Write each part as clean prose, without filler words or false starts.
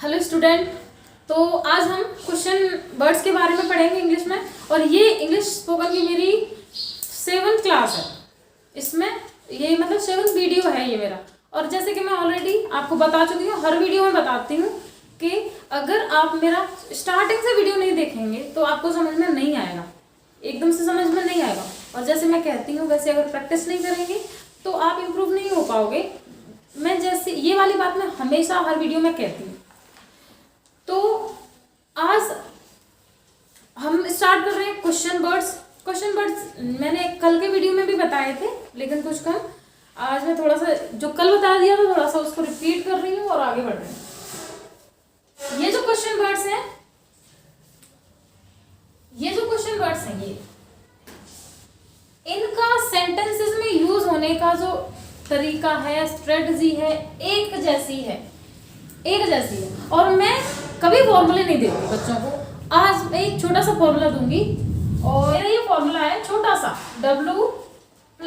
Hello student. तो आज हम क्वेश्चन वर्ड्स के बारे में पढ़ेंगे इंग्लिश में। और ये इंग्लिश स्पोकन की मेरी 7th क्लास है। इसमें ये मतलब 7th वीडियो है ये मेरा। और जैसे कि मैं ऑलरेडी आपको बता चुकी हूँ, हर वीडियो में बताती हूँ कि अगर आप मेरा स्टार्टिंग से वीडियो नहीं देखेंगे तो आपको समझ में नहीं आएगा, एकदम से समझ में नहीं आएगा। और जैसे मैं कहती हूँ वैसे अगर प्रैक्टिस नहीं करेंगे तो आप इम्प्रूव नहीं हो पाओगे। मैं जैसे ये वाली बात मैं हमेशा हर वीडियो में कहती हूँ। तो आज हम स्टार्ट कर रहे हैं क्वेश्चन वर्ड्स मैंने कल के वीडियो में भी बताए थे, लेकिन कुछ कम। आज मैं थोड़ा सा जो कल बता दिया था थोड़ा सा उसको रिपीट कर रही हूँ और आगे बढ़ रही हूँ। ये जो क्वेश्चन वर्ड्स हैं ये इनका सेंटेंसेस में यूज होने का जो तरीका है, स्ट्रेटजी है, एक जैसी है। और मैं कभी फॉर्मूले नहीं देती बच्चों को। आज मैं एक छोटा सा फॉर्मूला दूंगी और मेरा ये फॉर्मूला है छोटा सा W +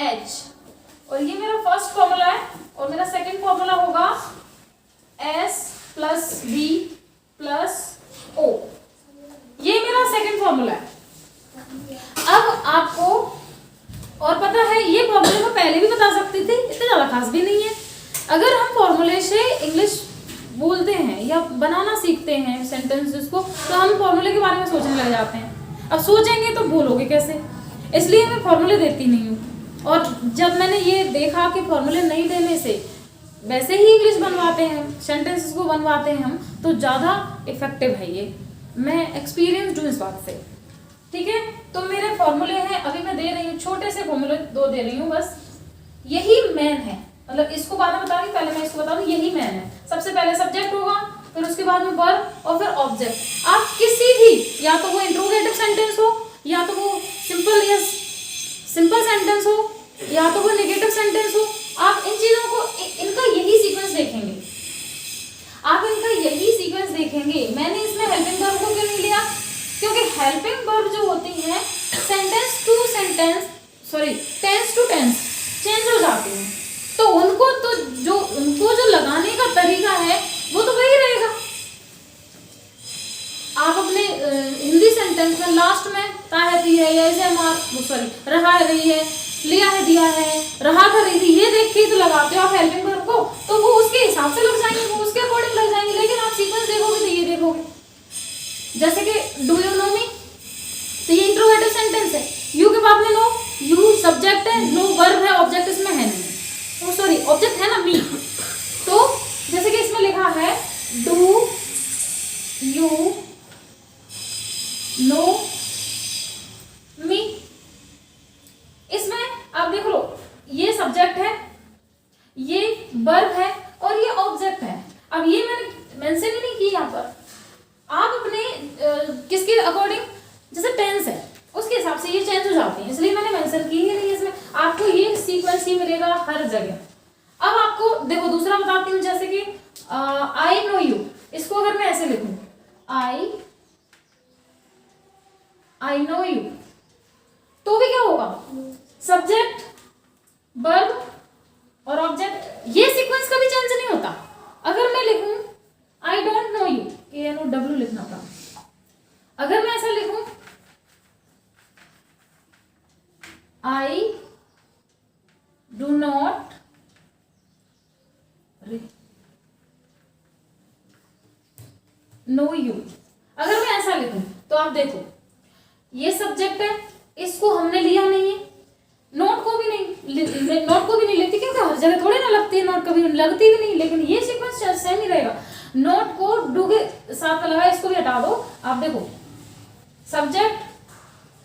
H। और ये मेरा फर्स्ट फॉर्मूला है और मेरा सेकंड फॉर्मूला होगा S + B + O। ये मेरा सेकंड फॉर्मूला है। अब आपको और पता है ये फॉर्मूले मैं पहले भी बता सकती थी, इतने ज्यादा खास भी नहीं है। अगर हम फॉर्मूले से इंग्लिश बोलते हैं या बनाना सीखते हैं सेंटेंसेस को, तो हम फॉर्मूले के बारे में सोचने लग जाते हैं। अब सोचेंगे तो बोलोगे कैसे, इसलिए मैं फॉर्मूले देती नहीं हूँ। और जब मैंने ये देखा कि फॉर्मूले नहीं देने से वैसे ही इंग्लिश बनवाते हैं, सेंटेंसेस को बनवाते हैं हम, तो ज़्यादा इफेक्टिव है ये। मैं एक्सपीरियंस हूँ इस बात से, ठीक है। तो मेरे फॉर्मूले हैं, अभी मैं दे रही हूँ छोटे से फॉर्मूले 2 दे रही हूँ बस। यही मेन है, मतलब इसको बाद में बता रही, पहले मैं इसको बता दूं। यही मेन है। सबसे पहले सब्जेक्ट होगा, फिर उसके बाद में वर्ब और फिर ऑब्जेक्ट। आप किसी भी, या तो वो इंट्रोगेटिव सेंटेंस हो, या तो वो सिंपल सेंटेंस हो, या तो वो नेगेटिव सेंटेंस हो, आप इन चीजों को इनका यही सीक्वेंस देखेंगे। मैंने इसमें हेल्पिंग वर्ब को क्यों नहीं लिया? क्योंकि हेल्पिंग वर्ब जो होती है टेंस टू टेंस चेंज हो जाती है, तो उनको जो लगाने का तरीका है वो तो वही रहेगा। आप अपने हिंदी सेंटेंस में लास्ट में ताहती है या रहा है, रही है, लिया है, दिया है, रहा था, रही थी, ये देख के तो लगाते हो आप हेल्पिंग वर्ब को, तो वो उसके हिसाब से लग जाएंगे, वो उसके अकॉर्डिंग लग जाएंगे। लेकिन आप सीक्वेंस देखोगे तो ये देखोगे, जैसे कि डू यू नो मी, तो ये इंट्रोगेटिव सेंटेंस है। यू के बाद में नो, यू सब्जेक्ट है, नो वर्ब है, ऑब्जेक्ट इसमें है नहीं। ऑब्जेक्ट है ना मी। तो जैसे कि इसमें लिखा है डू यू नो मी, इसमें आप देख लो ये सब्जेक्ट है, ये वर्ब है और ये ऑब्जेक्ट है। अब ये मैंने मेंशन ही नहीं की यहाँ पर। आप अपने किसके अकॉर्डिंग, जैसे टेंस है उसके हिसाब से ये चेंज हो जाती है, इसलिए मैंने मेंशन की ही नहीं इसमें। आपको ये सीक्वेंस ही मिलेगा हर जगह। अब आपको देखो दूसरा बताती हूँ, जैसे कि आई नो यू, इसको अगर मैं ऐसे लिखूं आई नो यू, तो भी क्या होगा? सब्जेक्ट, वर्ब और ऑब्जेक्ट, ये सीक्वेंस कभी चेंज नहीं होता। अगर मैं लिखूं I don't know you, ANOW लिखना पड़ा। अगर मैं ऐसा लिखूं I do not know you, अगर मैं ऐसा लिखूं तो आप देखो ये सब्जेक्ट है, इसको हमने लिया नहीं है, नोट को भी नहीं लेती, क्योंकि हर जगह थोड़ी ना लगती है नोट, कभी लगती भी नहीं। लेकिन ये सीक्वेंस सेम ही रहेगा। नोट को डू के साथ लगा, इसको भी हटा दो। आप देखो सब्जेक्ट,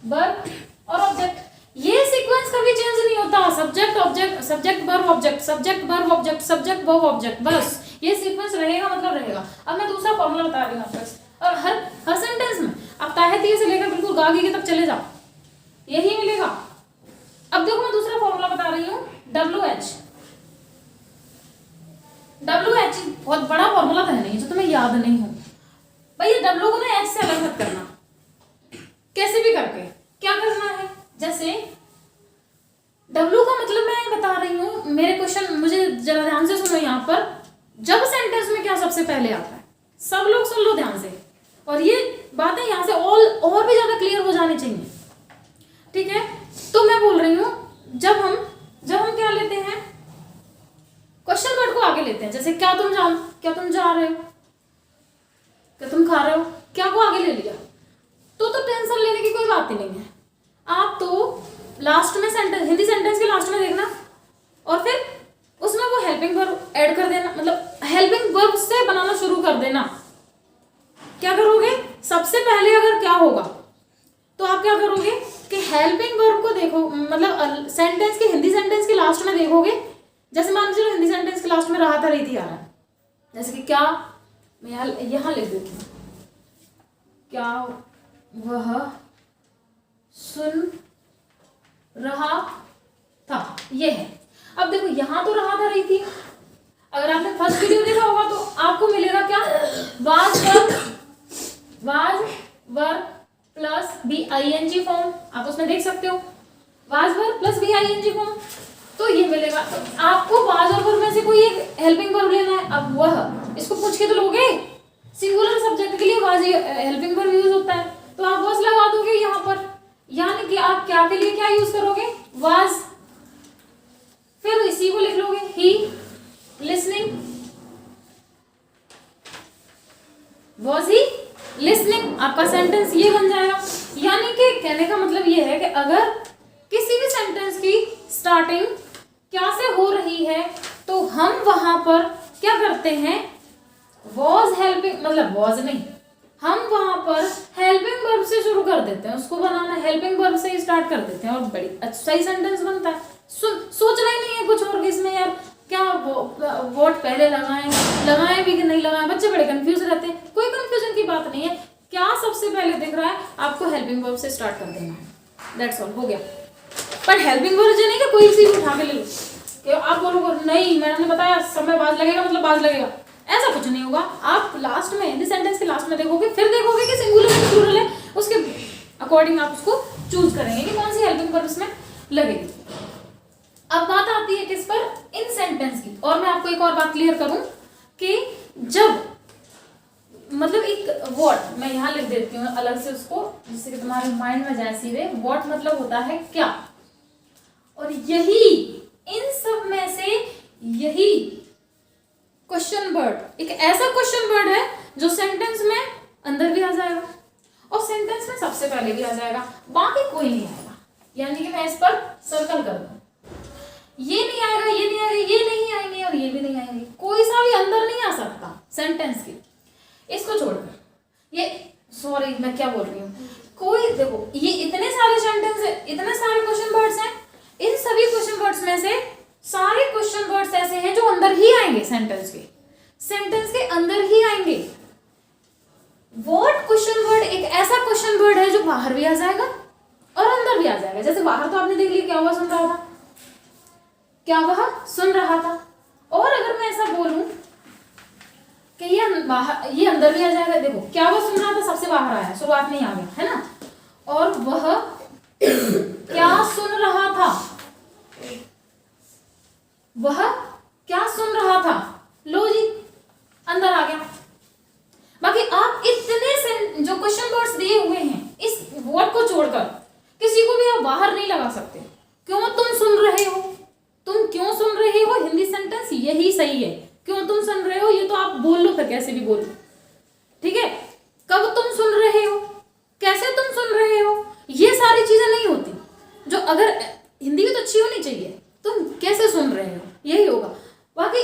वर्ब और ऑब्जेक्ट, ये सीक्वेंस कभी चेंज नहीं होता। Subject object, subject verb object, subject verb object, subject verb object, बस ये सीक्वेंस रहेगा, मतलब रहेगा। अब मैं दूसरा फॉर्मूला बता रही हूँ आपको। और हर सेंटेंस में आप ताहती से लेकर बिल्कुल गागी के तक चले जाओ, यही मिलेगा। अब देखो मैं दूसरा फॉर्मूला बता रही हूँ WH बहुत बड़ा फॉर्मूला तो है नहीं जो तुम्हें याद नहीं हो भाई। ये W को ना H से अलग मत करना, कैसे भी करके। क्या करना है, जैसे W का मतलब मैं बता रही हूँ, मेरे क्वेश्चन मुझे जरा ध्यान से सुनो। यहाँ पर जब सेंटेंस में क्या सबसे पहले आता है? सब लोग सुन लो ध्यान से, और ये बातें यहाँ से और भी ज्यादा क्लियर हो जानी चाहिए, ठीक है। तो मैं बोल रही हूँ, जब हम क्या लेते हैं, क्वेश्चन वर्ड को आगे लेते हैं, जैसे क्या तुम जा रहे हो, क्या तुम खा रहे हो, क्या को आगे ले लिया, तो टेंशन लेने की कोई बात ही नहीं है। आप तो लास्ट में सेंटेंस, हिंदी सेंटेंस के लास्ट में देखना, और फिर उसमें वो हेल्पिंग वर्ब ऐड कर देना, मतलब हेल्पिंग वर्ब से बनाना शुरू कर देना। क्या करोगे, सबसे पहले अगर क्या होगा तो आप क्या करोगे कि हेल्पिंग वर्ब को देखो, मतलब सेंटेंस के, हिंदी सेंटेंस के लास्ट में देखोगे, जैसे मान लीजिए हिंदी सेंटेंस के लास्ट में रहा था, रही थी आ रहा है, जैसे कि क्या, मैं यहाँ लिख देती हूँ, क्या वह सुन रहा था, ये है। अब देखो यहाँ तो रहा था, रही थी, अगर आपने फर्स्ट वीडियो देखा होगा तो आपको मिलेगा क्या, was verb plus BING form, आप उसमें देख सकते हो, was verb plus BING form, तो ये मिलेगा। तो आपको वाज और वर्ब में से कोई एक हेल्पिंग वर्ब लेना है। अब वह, इसको पूछ के तो लोगे, सिंगुलर सब्जेक्ट के लिए वाज हेल्पिंग वर्ब यूज होता है, तो आप वाज लगा दोगे यहाँ पर, यानी कि आप क्या के लिए क्या यूज करोगे, वाज, फिर इसी को लिख लोगे, ही लिसनिंग, वाज ही लिसनिंग, आपका सेंटेंस ये बन जाएगा। यानी कि कहने का मतलब ये है कि अगर किसी भी सेंटेंस की स्टार्टिंग क्या से हो रही है तो हम वहां पर क्या करते हैं, वॉज हेल्पिंग, मतलब वॉज नहीं, हम वहां पर हेल्पिंग वर्ब से शुरू कर देते हैं, उसको बनाना हेल्पिंग वर्ब से ही स्टार्ट कर देते हैं, और बड़ी अच्छा ही सेंटेंस बनता है। सोचना ही नहीं है कुछ और इसमें, यार क्या वॉट पहले लगाएं भी कि नहीं लगाएं, बच्चे बड़े कंफ्यूज रहते हैं। कोई कंफ्यूजन की बात नहीं है, क्या सबसे पहले दिख रहा है, आपको हेल्पिंग वर्ब से स्टार्ट कर देना है, दैट्स ऑल, हो गया। पर हेल्पिंग वर्ब जो नहीं कि कोई सी उठा के ले लो, कि आप बोलोगे नहीं मैंने बताया समय बाज लगेगा मतलब बाज लगेगा, ऐसा कुछ नहीं होगा। आप लास्ट में, हिंदी सेंटेंस के लास्ट में देखोगे, फिर देखोगे कि सिंगुलर है प्लूरल है, उसके अकॉर्डिंग आप उसको चूज करेंगे कि कौन सी हेल्पिंग वर्ब इसमें लगेगी। अब बात आती है किस पर, इन सेंटेंस की। और मैं आपको एक और बात क्लियर करूं कि जब, मतलब एक व्हाट, मैं यहाँ लिख देती हूँ अलग से उसको, जिससे कि तुम्हारे माइंड में जाए सीधे, व्हाट मतलब होता है क्या, और यही इन सब में से यही क्वेश्चन वर्ड एक ऐसा क्वेश्चन वर्ड है जो सेंटेंस में अंदर भी आ जाएगा और सेंटेंस में सबसे पहले भी आ जाएगा, बाकी कोई नहीं आएगा। यानी कि मैं इस पर सर्कल कर दूं, ये नहीं आएगा, ये नहीं आएगा, ये नहीं आएंगे और ये भी नहीं आएंगे, कोई सा भी अंदर नहीं आ सकता सेंटेंस के, इसको छोड़कर। ये सॉरी मैं क्या बोल रही हूँ, कोई देखो ये इतने सारे सेंटेंस है, इतने सारे क्वेश्चन वर्ड्स हैं, इन सभी क्वेश्चन वर्ड्स में से सारे क्वेश्चन वर्ड्स ऐसे हैं जो अंदर ही आएंगे, सेंटेंस के अंदर ही आएंगे। व्हाट क्वेश्चन वर्ड एक ऐसा क्वेश्चन वर्ड है जो बाहर भी आ जाएगा और अंदर भी आ जाएगा। जैसे बाहर तो आपने देख लिया, क्या हुआ, सुन रहा था, क्या वह सुन रहा था, और अगर मैं ऐसा बोलूं कि ये बाहर, ये अंदर भी आ जाएगा। देखो क्या वह सुन रहा था सबसे बाहर आया, शुरुआत में ही आ गया है ना, और वह क्या सुन रहा था, वह क्या सुन रहा था, लो जी अंदर आ गया। बाकी आप इतने से जो क्वेश्चन वर्ड्स दिए हुए हैं, इस वर्ड को छोड़कर किसी को भी आप बाहर नहीं लगा सकते। क्यों तुम सुन रहे हो, तुम क्यों सुन रहे हो, हिंदी सेंटेंस यही सही है, क्यों तुम सुन रहे हो, ये तो आप बोल लो फिर कैसे भी बोलो, ठीक है। कब तुम सुन रहे हो, कैसे तुम सुन रहे हो, ये सारी चीजें नहीं होती, जो अगर हिंदी भी तो अच्छी होनी चाहिए, तुम कैसे सुन रहे हो, यही होगा। बाकी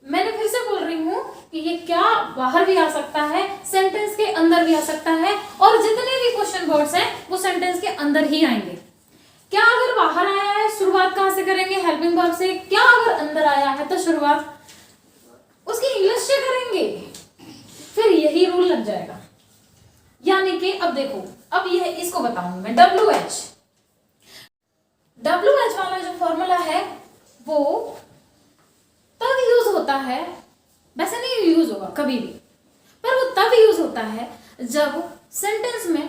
मैंने फिर से बोल रही हूँ कि ये क्या बाहर भी आ सकता है, सेंटेंस के अंदर भी आ सकता है, और जितने भी क्वेश्चन वर्ड्स हैं वो सेंटेंस के अंदर ही आएंगे। क्या अगर बाहर आया है, शुरुआत कहाँ से करेंगे, हेल्पिंग वर्ब से। क्या अगर अंदर आया है तो शुरुआत उसकी इंग्लिश से करेंगे, फिर यही रूल लग जाएगा। यानी कि अब देखो, अब यह इसको बताऊंगी मैं, WH वाला जो फॉर्मूला है वो तब यूज होता है, वैसे नहीं यूज होगा कभी भी, पर वो तब यूज होता है जब सेंटेंस में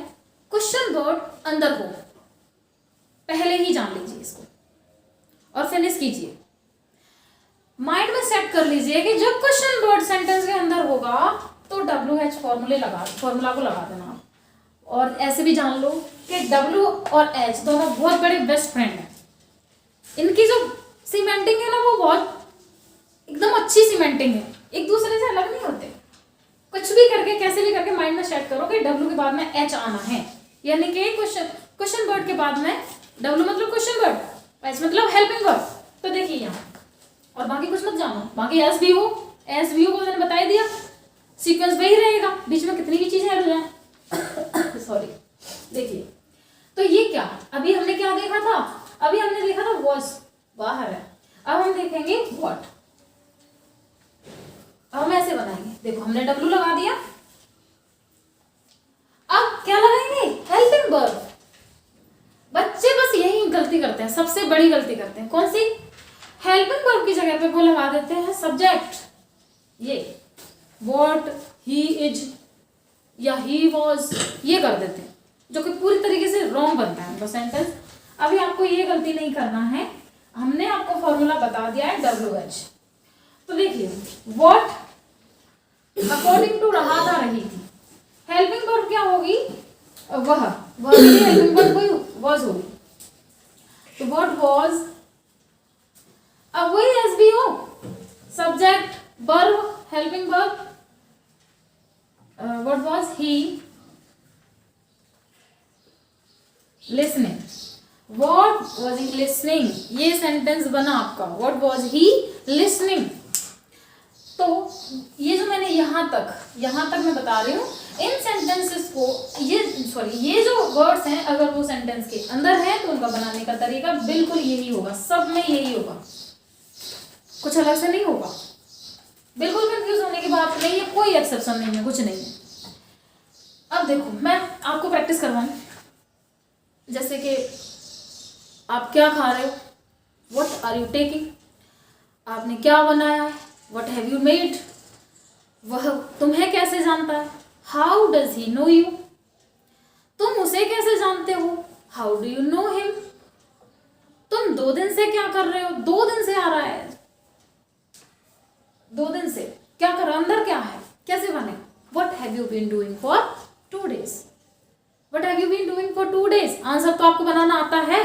क्वेश्चन वर्ड अंदर हो। पहले ही जान लीजिए इसको और फिनिश कीजिए, माइंड में सेट कर लीजिए कि जब क्वेश्चन वर्ड सेंटेंस के अंदर होगा तो WH फॉर्मूला को लगा देना आप। और ऐसे भी जान लो कि W और H दोनों बहुत बड़े बेस्ट फ्रेंड हैं। इनकी जो सीमेंटिंग है ना वो बहुत एकदम अच्छी सीमेंटिंग है, एक दूसरे से अलग नहीं होते। कुछ भी करके कैसे भी करके माइंड में सेट करो कि W के बाद में H आना है, यानी कि क्वेश्चन वर्ड के बाद में W मतलब क्वेश्चन वर्ड, H मतलब हेल्पिंग वर्ड। तो देखिए यहाँ, और बाकी कुछ मत जानो, बाकी SVO को मैंने बता ही दिया, सीक्वेंस वही रहेगा, बीच में कितनी भी चीजें ऐड हो जाए सॉरी। देखिए तो ये क्या, अभी हमने क्या देखा था, अभी हमने देखा था वॉज, बाहर है। अब हम देखेंगे व्हाट। अब हम ऐसे बनाएंगे, देखो हमने W लगा दिया, अब क्या लगाएंगे, हेल्पिंग वर्ब। बच्चे बस यही गलती करते हैं, सबसे बड़ी गलती करते हैं, कौन सी, हेल्पिंग वर्ब की जगह पे वो लगा देते हैं सब्जेक्ट, ये व्हाट, ही इज या ही वॉज, ये कर देते हैं, जो कि पूरी तरीके से रॉन्ग बनता है उनका सेंटेंस। अभी आपको ये गलती नहीं करना है, हमने आपको फॉर्मूला बता दिया है WH। तो देखिए व्हाट अकॉर्डिंग टू रहा था, रही थी, हेल्पिंग वर्ब क्या होगी, वह हेल्पिंग वर्ब कोई वॉज होगी, तो व्हाट वॉज, अब वही SVO, subject verb helping verb, what was he listening, what was he listening, ये सेंटेंस बना आपका, व्हाट वॉज ही लिसनिंग। तो ये जो मैंने यहाँ तक मैं बता रही हूँ, इन सेंटेंसेस को ये जो वर्ड्स हैं अगर वो सेंटेंस के अंदर है तो उनका बनाने का तरीका बिल्कुल यही होगा, सब में यही होगा, कुछ अलग से नहीं होगा। बिल्कुल कंफ्यूज होने की बात नहीं है, कोई एक्सेप्शन नहीं है, कुछ नहीं है। अब देखो मैं आपको प्रैक्टिस करवाऊं, जैसे कि आप क्या खा रहे हो, व्हाट आर यू टेकिंग, आपने क्या बनाया है, व्हाट हैव यू मेड, वह तुम्हें कैसे जानता है, how does he know you, तुम उसे कैसे जानते हो, how do you know him, तुम 2 दिन से क्या कर रहे हो, 2 दिन से आ रहा है, 2 दिन से क्या कर रहा है, अंदर क्या है, कैसे बने, what have you been doing for 2 days, what have you been doing for 2 days, answer तो आपको बनाना आता है,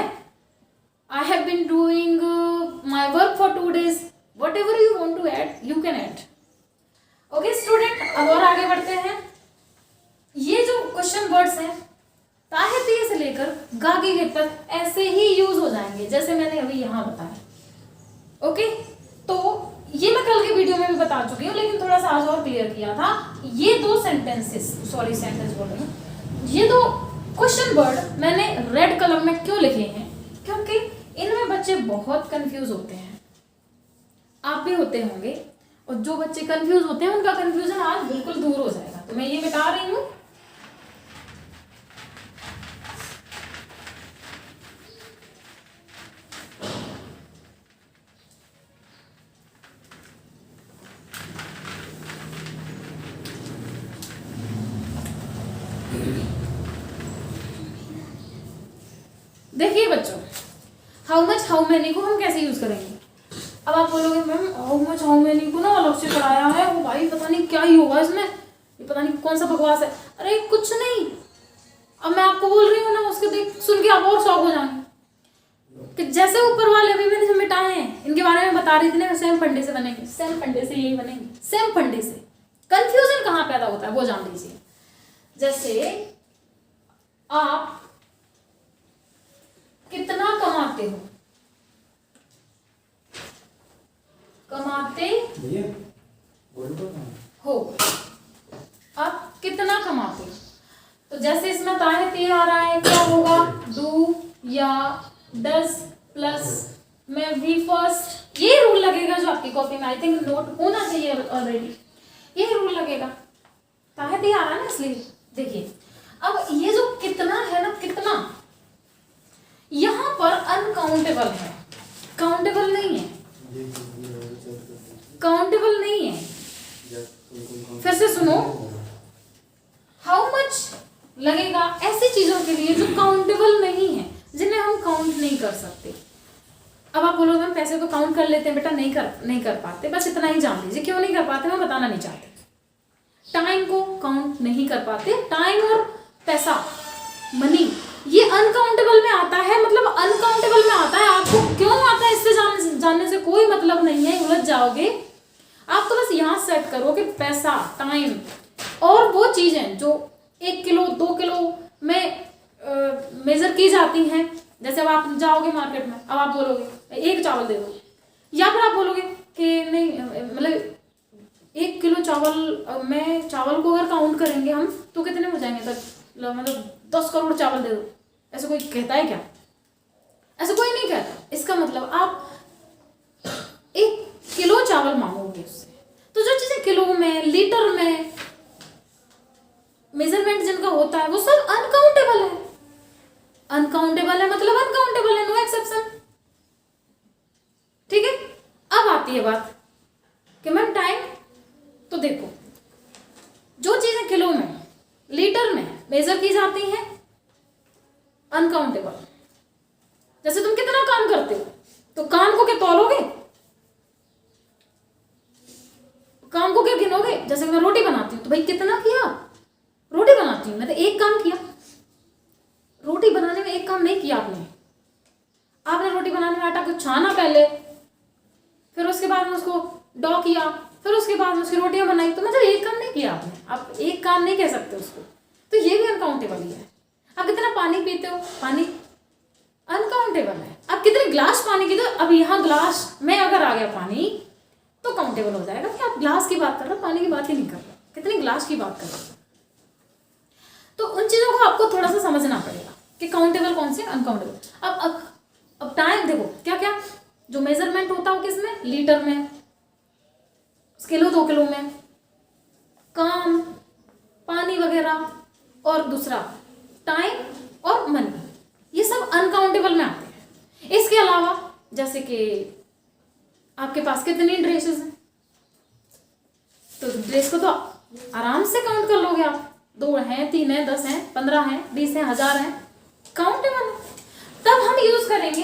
I have been doing my work for 2 days, whatever you want to add you can add। Okay student, अब और आगे बढ़ते हैं। ये जो क्वेश्चन वर्ड्स हैं ताहे तिये से लेकर गागे के तक ऐसे ही यूज हो जाएंगे जैसे मैंने अभी यहाँ बताया। ओके, तो ये मैं कल के वीडियो में भी बता चुकी हूँ, लेकिन थोड़ा सा आज और क्लियर किया था। ये 2 सेंटेंस बोल रही हूँ, ये 2 क्वेश्चन वर्ड मैंने रेड कलर में क्यों लिखे हैं, क्योंकि इनमें बच्चे बहुत कंफ्यूज होते हैं, आप भी होते होंगे, और जो बच्चे कंफ्यूज होते हैं उनका कंफ्यूजन आज बिल्कुल दूर हो जाएगा, तो मैं ये बता रही हूँ। देखिए बच्चों, हाउ मच हाउ मेनी को हम कैसे यूज करेंगे। अब आप बोलोगे ma'am how much how many को ना अलग से पढ़ाया है, वो भाई पता नहीं क्या ही होगा इसमें, ये पता नहीं कौन सा बकवास है। अरे कुछ नहीं, अब मैं आपको बोल रही हूँ ना, उसके देख सुन के आप और शौक हो जाएंगे कि जैसे ऊपर वाले अभी मैंने जो मिटाए हैं इनके बारे में बता रही थी ना, सेम फंडे से बनेंगे, सेम फंडे से यही बनेंगे, सेम फंडे से। कंफ्यूजन कहाँ पैदा होता है वो जान लीजिए। जैसे आप कितना कमाते हो, कमाते हो, आप कितना कमाते हो, तो जैसे इसमें ताहे ते आ रहा है, क्या होगा, डू या डस प्लस में वी फर्स्ट, ये रूल लगेगा जो आपकी कॉपी में आई थिंक नोट होना चाहिए ऑलरेडी, ये रूल लगेगा, ताहे ते आ रहा है ना इसलिए। देखिए अब ये जो कितना है ना, कितना यहां पर अनकाउंटेबल है, काउंटेबल नहीं है, काउंटेबल नहीं है। फिर से सुनो, हाउ मच लगेगा ऐसी चीजों के लिए जो काउंटेबल नहीं है, जिन्हें हम काउंट नहीं कर सकते। अब आप बोलोगे हम पैसे तो काउंट कर लेते हैं बेटा, नहीं कर पाते, बस इतना ही जान लीजिए। क्यों नहीं कर पाते मैं बताना नहीं चाहती, टाइम को काउंट नहीं कर पाते। टाइम और पैसा, मनी, ये अनकाउंटेबल में आता है, मतलब अनकाउंटेबल में आता है। आपको क्यों आता है इससे जानने से कोई मतलब नहीं है, उलझ जाओगे। आप तो बस यहाँ सेट करो कि पैसा, टाइम और वो चीजें जो 1 किलो 2 किलो में मेजर की जाती हैं। जैसे अब आप जाओगे मार्केट में, अब आप बोलोगे 1 चावल दे दो, या फिर आप बोलोगे कि नहीं, मतलब 1 किलो चावल में, चावल को अगर काउंट करेंगे हम तो कितने हो जाएंगे तक, मतलब 10 करोड़ चावल दे दो। ऐसा कोई कहता है क्या? ऐसा कोई नहीं कहता। इसका मतलब आप 1 किलो चावल मांगोगे उससे, तो जो चीजें किलो में, लीटर में मेजरमेंट जिनका होता है वो सब अनकाउंटेबल है। अनकाउंटेबल है मतलब अनकाउंटेबल है, नो एक्सेप्शन। ठीक है। अब आती है बात कि मैम टाइम, तो देखो जो चीजें किलो में, लीटर में मेजर की जाती हैं, अनकाउंटेबल। जैसे तुम कितना काम करते हो, तो काम को क्या तौलोगे? काम को क्या गिनोगे? जैसे मैं रोटी बनाती हूँ तो भाई कितना किया, रोटी बनाती हूँ मैं तो 1 काम किया। रोटी बनाने में 1 काम नहीं किया आपने रोटी बनाने में आटा को छाना पहले, फिर उसके बाद में उसको डॉ किया, फिर उसके बाद में उसकी रोटियां बनाई, तो मतलब 1 काम नहीं किया आपने। आप 1 काम नहीं कह सकते उसको, तो ये भी अनकाउंटेबल ही है। आप कितना पानी पीते हो, पानी अनकाउंटेबल है। आप कितने ग्लास पानी पीते हो, अब यहाँ ग्लास में अगर आ गया पानी तो काउंटेबल हो जाएगा कि आप ग्लास की बात कर रहे हो, पानी की बात ही नहीं कर रहे, कितने ग्लास की बात कर रहे हो। तो उन चीजों को आपको थोड़ा सा समझना पड़ेगा कि काउंटेबल कौन से, अनकाउंटेबल। अब टाइम देखो, क्या क्या जो मेजरमेंट होता है वो किसमें, लीटर में, किलो 2 किलो में, काम, पानी वगैरह, और दूसरा टाइम और मनी, ये सब अनकाउंटेबल में आते हैं। इसके अलावा जैसे कि आपके पास कितनी ड्रेसेस हैं, तो ड्रेस को तो आराम से काउंट कर लोगे आप, 2 हैं, 3 हैं, 10 हैं, 15 हैं, 20 हैं, 1000 हैं, काउंटेबल। तब हम यूज करेंगे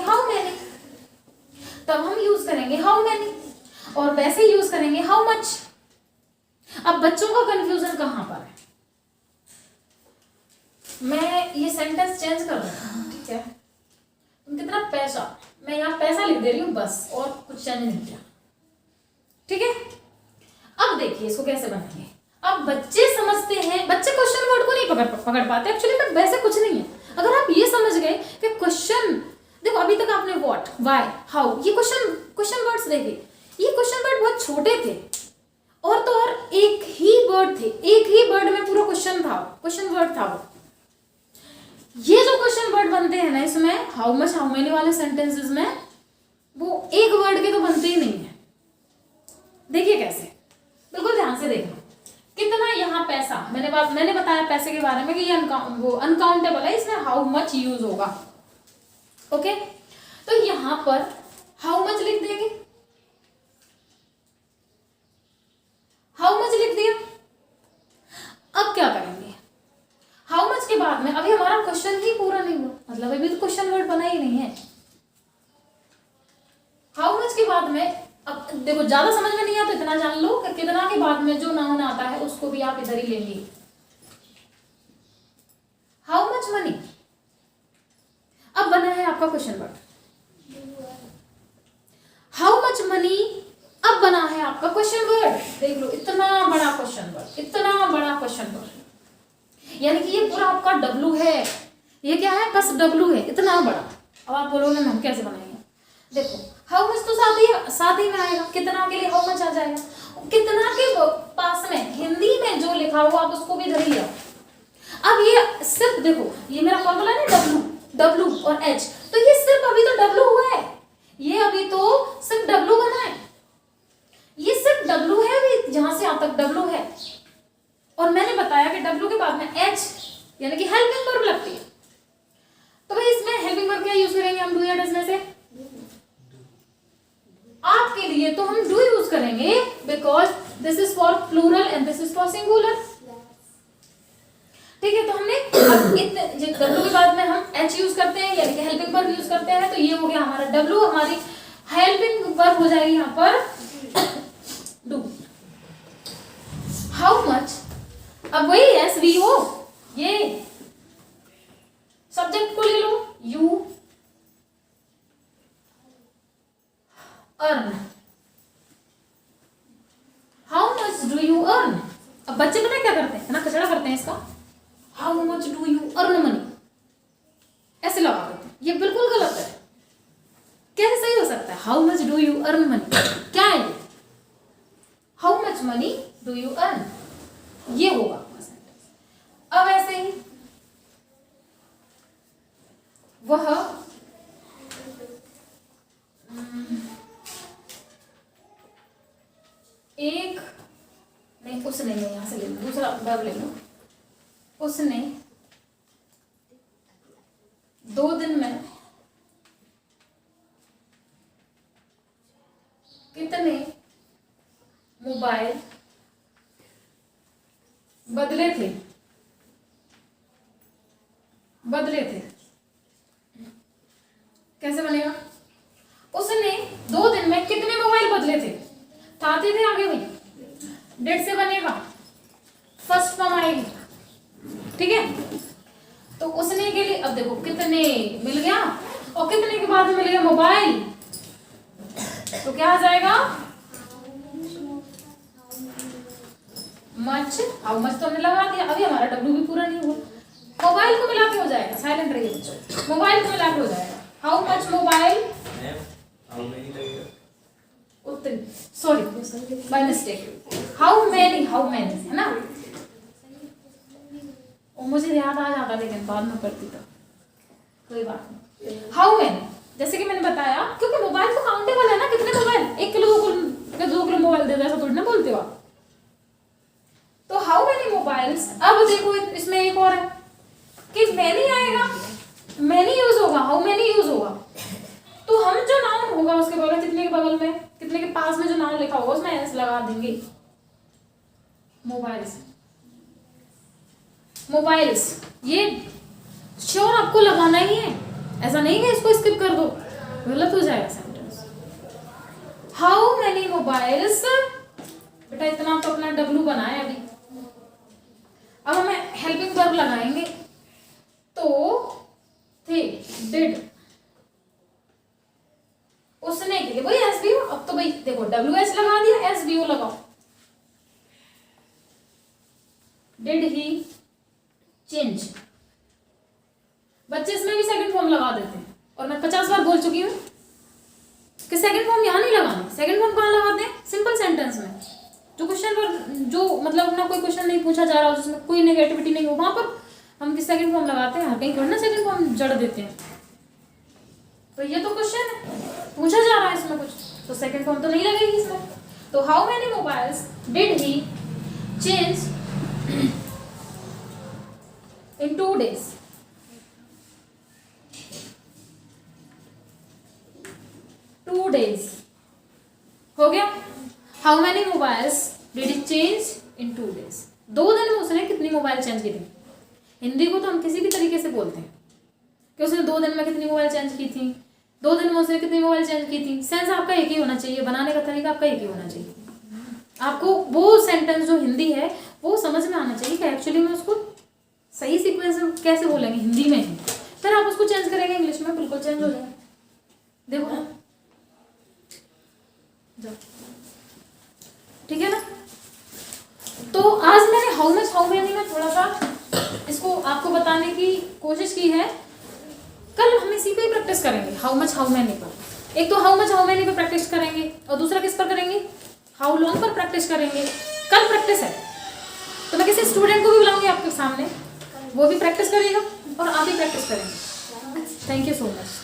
हाउ मैनी, और वैसे यूज करेंगे हाउ मच। अब बच्चों का कंफ्यूजन कहां पर है, मैं ये सेंटेंस चेंज कर रहा हूं, ठीक है, कितना पैसा, मैं यहाँ पैसा लिख दे रही हूँ बस, और कुछ चेंज नहीं किया, ठीक है। अब देखिए इसको कैसे बनाएंगे। अब बच्चे समझते हैं, बच्चे क्वेश्चन वर्ड को नहीं पकड़ पाते एक्चुअली में, वैसे कुछ नहीं है। अगर आप ये समझ गए कि क्वेश्चन, देखो अभी तक आपने व्हाट, व्हाई, हाउ, ये क्वेश्चन वर्ड्स देखे, ये क्वेश्चन वर्ड बहुत छोटे थे, और तो और एक ही वर्ड थे, एक ही वर्ड में पूरा क्वेश्चन वर्ड था वो। ये जो क्वेश्चन वर्ड बनते हैं ना इसमें, हाउ मच, हाउ मेनी वाले सेंटेंसेस में, वो एक वर्ड के तो बनते ही नहीं है। देखिए कैसे, बिल्कुल ध्यान से देखना। कितना यहाँ पैसा, मैंने बताया पैसे के बारे में कि ये अनकाउंटेबल है, इसमें हाउ मच यूज होगा। ओके, तो यहां पर हाउ मच लिख देंगे, हाउ मच लिख दिया। अब क्या करेंगे, हाउ मच के बाद में अभी हमारा क्वेश्चन ही पूरा नहीं हुआ, मतलब अभी तो क्वेश्चन वर्ड बना ही नहीं है। हाउ मच के बाद में, अब देखो ज्यादा समझ में नहीं आता तो इतना जान लो कि कितना के बाद में जो नाउन आता है उसको भी आप इधर ही लेंगे। हाउ मच मनी, अब बना है आपका question word. How much money, अब बना है आपका क्वेश्चन वर्ड। देख लो इतना बड़ा क्वेश्चन वर्ड, इतना बड़ा क्वेश्चन वर्ड, यानी कि ये पूरा आपका डब्लू है। ये क्या है, बस डब्लू है, इतना बड़ा। अब आप बोलोगे हम कैसे बनाएंगे, देखो हाउ मच तो साथ ही में आएगा, कितना के लिए हाउ मच आ जाएगा, कितना के पास में हिंदी में जो लिखा हुआ आप उसको भी धर लिया। अब ये सिर्फ देखो, ये मेरा फॉर्मूला है ना, डब्लू और एच, तो ये सिर्फ अभी तो डब्लू हुआ है, ये अभी तो सिर्फ डब्लू बना है, ये सिर्फ डब्लू है, अभी जहां से यहां तक डब्लू है। और मैंने बताया कि डब्लू के बाद में एच यानी कि हेल्पिंग वर्ब लगती है, तो भाई इसमें हेल्पिंग वर्ब क्या यूज करेंगे हम, डू या डज में से। आपके लिए तो हम डू यूज करेंगे, because this is for plural and this is for singular. ठीक है, तो हमने डब्ल्यू के बाद में हम एच यूज करते हैं, यानी कि हेल्पिंग वर्ब यूज करते हैं, तो ये हो गया हमारा डब्ल्यू, हमारी हेल्पिंग वर्ब हो जाएगी यहाँ पर डू। हाउ मच अब वही एस वी ओ, ये सब्जेक्ट को ले लो, you earn, how much do you earn. अब बच्चे पता क्या करते हैं ना, कचरा करते हैं इसका, how much do you earn money, ऐसे लगा देते हैं, ये बिल्कुल गलत है। कैसे सही हो सकता है, how much do you earn money, क्या है ये, how much money do you earn, ये होगा आपका सेंटेंस। अब ऐसे ही वह एक, नहीं उसने, मैं यहां से ले लूं, दूसरा वर्ब ले लूं, उसने 2 दिन में कितने मोबाइल बदले थे, कैसे बनेगा, उसने 2 दिन में कितने मोबाइल बदले थे, आते थे आगे भाई, डेट से बनेगा, फर्स्ट फॉर्म आएगी, ठीक है। तो उसने के लिए अब देखो कितने मिल गया, और कितने के बाद मिल गया मोबाइल, तो क्या आ जाएगा, मच, हाउ मच तो हमने लगा दिया, अभी हमारा डब्ल्यू भी पूरा नहीं हुआ, मोबाइल को मिला के हो जाएगा, साइलेंट रहिए बच्चों, मोबाइल को मिला के हो जाएगा, हाउ मच मोबाइल, उतनी, sorry by mistake, how many है ना, और मुझे याद आ जाता लेकिन बाद में पढ़ती तो कोई बात नहीं। हाउ मैनी, जैसे कि मैंने बताया, क्योंकि मोबाइल तो काउंटेबल है ना, कितने मोबाइल, 1 किलो 2 किलो मोबाइल दे दो, ऐसा थोड़ी ना बोलते हो आप। तो हाउ मैनी मोबाइल्स, अब देखो इसमें एक और है कि मैनी आएगा, मैनी यूज होगा, हाउ मैनी यूज होगा, तो हम जो नाउन होगा उसके बगल, कितने के बगल में, कितने के पास में जो नाउन लिखा होगा उसमें एस लगा देंगे, मोबाइल्स, मोबाइल्स, ये श्योर आपको लगाना ही है, ऐसा नहीं है इसको स्किप कर दो, गलत हो जाएगा सेंटेंस। हाउ मैनी मोबाइल्स, बेटा इतना तो अपना डब्ल्यू बनाए अभी, अब हमें हेल्पिंग वर्ब लगाएंगे, तो थे, डिड, उसने के लिए वही एस बी ओ, अब तो भाई देखो डब्ल्यू एस लगा दिया, एस बी ओ लगाओ, डिड ही चेंज, बच्चे इसमें भी सेकंड फॉर्म लगा देते हैं, और मैं 50 बार बोल चुकी हूँ कि सेकंड फॉर्म यहाँ नहीं लगाना, सेकंड फॉर्म कहाँ लगाते हैं, सिंपल सेंटेंस में, जो क्वेश्चन पर, जो मतलब अपना कोई क्वेश्चन नहीं पूछा जा रहा, जिसमें कोई नेगेटिविटी नहीं हो, वहां पर हम किस सेकंड फॉर्म लगाते हैं, कहीं थोड़ी ना सेकंड फॉर्म जड़ देते हैं, तो ये तो क्वेश्चन है, पूछा जा रहा है इसमें कुछ, तो सेकंड फॉर्म तो नहीं लगेगी इसमें। तो how many mobiles did he change in 2 days, हो गया। How many mobiles did he change in 2 days, 2 दिन में उसने कितनी मोबाइल चेंज की थी। हिंदी को तो हम किसी भी तरीके से बोलते हैं कि उसने 2 दिन में कितनी मोबाइल चेंज की थी, 2 दिन में उसने कितनी मोबाइल चेंज की थी, सेंस आपका एक ही होना चाहिए, बनाने का तरीका आपका एक ही होना चाहिए, आपको वो सेंटेंस जो हिंदी है वो समझ में आना चाहिए कि एक्चुअली में उसको सही सीक्वेंस में कैसे बोलेंगे, हिंदी में ही, फिर आप उसको चेंज करेंगे इंग्लिश में, बिल्कुल चेंज हो जाएगा। देखो ठीक है ना। तो आज मैंने हाउ मच हाउ मेनी में थोड़ा सा इसको आपको बताने की कोशिश की है, कल हम इसी पे ही प्रैक्टिस करेंगे, हाउ मच हाउ मेनी पर। एक तो हाउ मच हाउ मेनी पे प्रैक्टिस करेंगे और दूसरा किस पर करेंगे, हाउ लॉन्ग पर प्रैक्टिस करेंगे। कल प्रैक्टिस है तो मैं किसी स्टूडेंट को भी बुलाऊंगी आपके सामने, वो भी प्रैक्टिस करेगा और आप भी प्रैक्टिस करेंगे। Thank you so much.